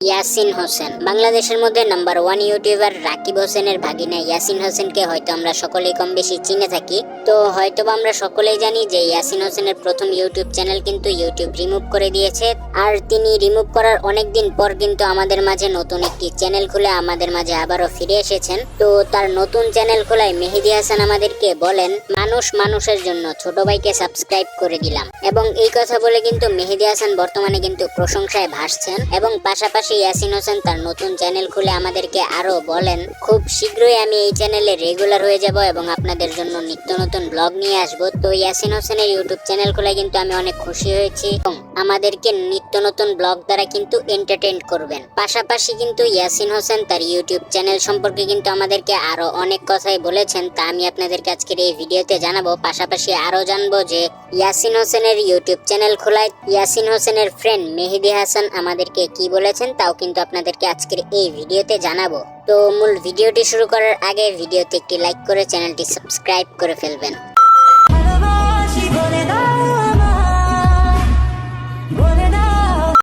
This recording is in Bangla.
ইয়াসিন হোসেন বাংলাদেশের মধ্যে নাম্বার 1 ইউটিউবার রাকিব হোসেনের ভাগিনা ইয়াসিন হোসেনকে হয়তো আমরা সকলেই কম বেশি চিনে থাকি। তো হয়তো আমরা সকলেই জানি যে ইয়াসিন হোসেনের প্রথম ইউটিউব চ্যানেল কিন্তু ইউটিউব রিমুভ করে দিয়েছে। আর তিনি রিমুভ করার অনেকদিন পর কিন্তু আমাদের মাঝে নতুন একটি চ্যানেল খুলে আমাদের মাঝে আবারও ফিরে এসেছেন। তো তার নতুন চ্যানেল খোলায় মেহেদী হাসান আমাদেরকে বলেন, মানুষ মানুষের জন্য ছোট ভাইকে সাবস্ক্রাইব করে দিলাম। এবং এই কথা বলে কিন্তু মেহেদী হাসান বর্তমানে কিন্তু প্রশংসায় ভাসছেন। এবং পাশাপাশি ইয়াসিন হোসেন তার নতুন চ্যানেল খুলে আমাদেরকে আরো বলেন, খুব শীঘ্রই আমি এই চ্যানেলে রেগুলার হয়ে যাব এবং আপনাদের জন্য নিত্য নতুন ব্লগ নিয়ে আসবো। তো ইয়াসিন হোসেনের ইউটিউব চ্যানেল খোলায় কিন্তু আমি অনেক খুশি হয়েছি এবং আমাদেরকে নিত্য নতুন ব্লগ দ্বারা কিন্তু এন্টারটেইন করবেন। পাশাপাশি কিন্তু ইয়াসিন হোসেন তার ইউটিউব চ্যানেল সম্পর্কে কিন্তু আমাদেরকে আরো অনেক কথাই বলেছেন, তা আমি আপনাদেরকে আজকের এই ভিডিওতে জানাবো। পাশাপাশি আরো জানবো যে ইয়াসিন হোসেনের ইউটিউব চ্যানেল খোলায় ইয়াসিন হোসেনের ফ্রেন্ড মেহেদী হাসান আমাদেরকে কি বলেছেন তাও কিন্তু আপনাদেরকে আজকের এই ভিডিওতে জানাবো। তো মূল ভিডিওটি শুরু করার আগে ভিডিওতে একটি লাইক করে চ্যানেলটি সাবস্ক্রাইব করে ফেলবেন।